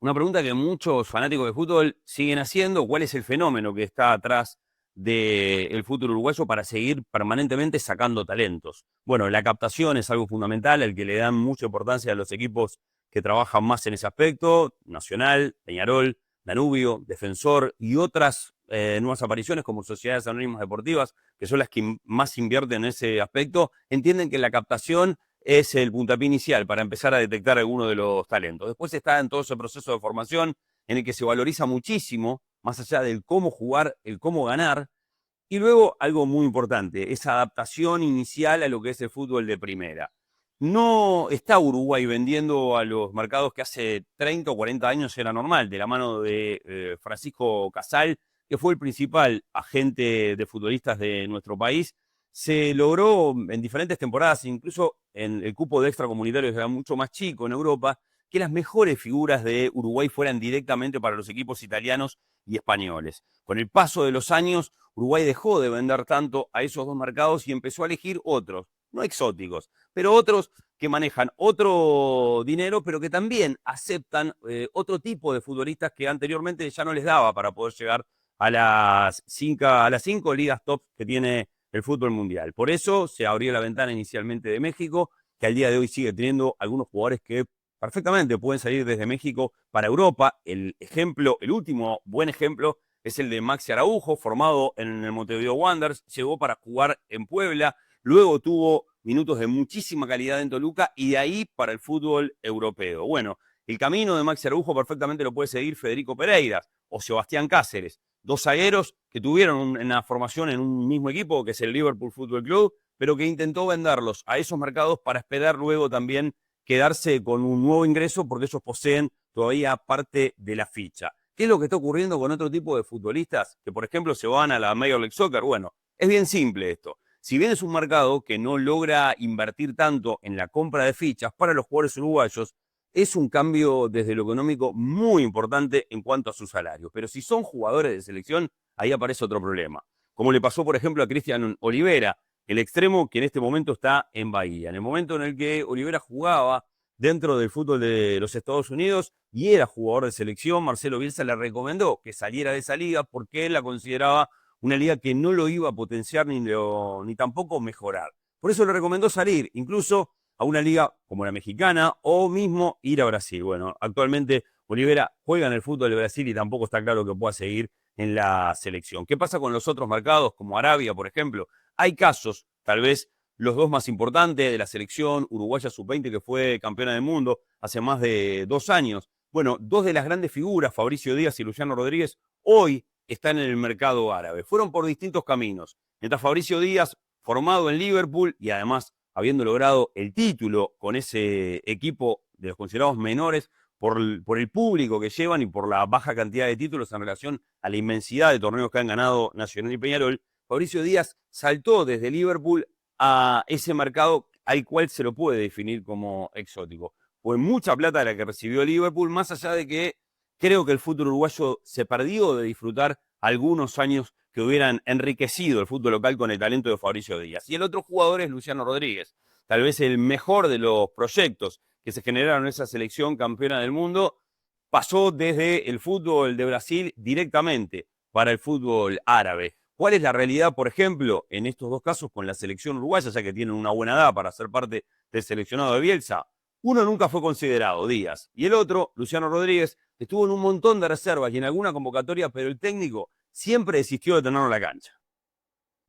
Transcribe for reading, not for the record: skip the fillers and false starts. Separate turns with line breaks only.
Una pregunta que muchos fanáticos de fútbol siguen haciendo: ¿cuál es el fenómeno que está atrás del fútbol uruguayo para seguir permanentemente sacando talentos? Bueno, la captación es algo fundamental, al que le dan mucha importancia a los equipos que trabajan más en ese aspecto: Nacional, Peñarol, Danubio, Defensor y otras nuevas apariciones como Sociedades Anónimas Deportivas, que son las que más invierten en ese aspecto. Entienden que la captación es el puntapié inicial para empezar a detectar algunos de los talentos. Después está en todo ese proceso de formación en el que se valoriza muchísimo, más allá del cómo jugar, el cómo ganar. Y luego algo muy importante, esa adaptación inicial a lo que es el fútbol de primera. No está Uruguay vendiendo a los mercados que hace 30 o 40 años era normal, de la mano de Francisco Casal, que fue el principal agente de futbolistas de nuestro país. Se logró en diferentes temporadas, incluso en el cupo de extracomunitarios era mucho más chico en Europa, que las mejores figuras de Uruguay fueran directamente para los equipos italianos y españoles. Con el paso de los años, Uruguay dejó de vender tanto a esos dos mercados y empezó a elegir otros, no exóticos, pero otros que manejan otro dinero, pero que también aceptan otro tipo de futbolistas que anteriormente ya no les daba para poder llegar a las cinco ligas top que tiene el fútbol mundial. Por eso se abrió la ventana inicialmente de México, que al día de hoy sigue teniendo algunos jugadores que perfectamente pueden salir desde México para Europa. El último buen ejemplo es el de Maxi Araujo, formado en el Montevideo Wanderers, llegó para jugar en Puebla, luego tuvo minutos de muchísima calidad en Toluca y de ahí para el fútbol europeo. Bueno, el camino de Maxi Araujo perfectamente lo puede seguir Federico Pereira o Sebastián Cáceres, dos zagueros que tuvieron una formación en un mismo equipo, que es el Liverpool Fútbol Club, pero que intentó venderlos a esos mercados para esperar luego también quedarse con un nuevo ingreso, porque ellos poseen todavía parte de la ficha. ¿Qué es lo que está ocurriendo con otro tipo de futbolistas que, por ejemplo, se van a la Major League Soccer? Bueno, es bien simple esto. Si bien es un mercado que no logra invertir tanto en la compra de fichas para los jugadores uruguayos, es un cambio desde lo económico muy importante en cuanto a su salario. Pero si son jugadores de selección, ahí aparece otro problema. Como le pasó, por ejemplo, a Cristian Olivera, el extremo que en este momento está en Bahía. En el momento en el que Olivera jugaba dentro del fútbol de los Estados Unidos y era jugador de selección, Marcelo Bielsa le recomendó que saliera de esa liga porque él la consideraba una liga que no lo iba a potenciar ni tampoco mejorar. Por eso le recomendó salir, incluso a una liga como la mexicana o mismo ir a Brasil. Bueno, actualmente Olivera juega en el fútbol de Brasil y tampoco está claro que pueda seguir en la selección. ¿Qué pasa con los otros mercados, como Arabia, por ejemplo? Hay casos, tal vez los dos más importantes de la selección uruguaya sub-20, que fue campeona del mundo hace más de 2 años. Bueno, dos de las grandes figuras, Fabricio Díaz y Luciano Rodríguez, hoy están en el mercado árabe. Fueron por distintos caminos. Mientras Fabricio Díaz, formado en Liverpool y además habiendo logrado el título con ese equipo de los considerados menores, por el público que llevan y por la baja cantidad de títulos en relación a la inmensidad de torneos que han ganado Nacional y Peñarol, Fabricio Díaz saltó desde Liverpool a ese mercado al cual se lo puede definir como exótico. Fue mucha plata la que recibió Liverpool, más allá de que creo que el fútbol uruguayo se perdió de disfrutar algunos años que hubieran enriquecido el fútbol local con el talento de Fabricio Díaz. Y el otro jugador es Luciano Rodríguez, tal vez el mejor de los proyectos que se generaron en esa selección campeona del mundo. Pasó desde el fútbol de Brasil directamente para el fútbol árabe. ¿Cuál es la realidad, por ejemplo, en estos dos casos con la selección uruguaya, ya que tienen una buena edad para ser parte del seleccionado de Bielsa? Uno nunca fue considerado, Díaz, y el otro, Luciano Rodríguez, estuvo en un montón de reservas y en alguna convocatoria, pero el técnico siempre desistió de tenerlo en la cancha.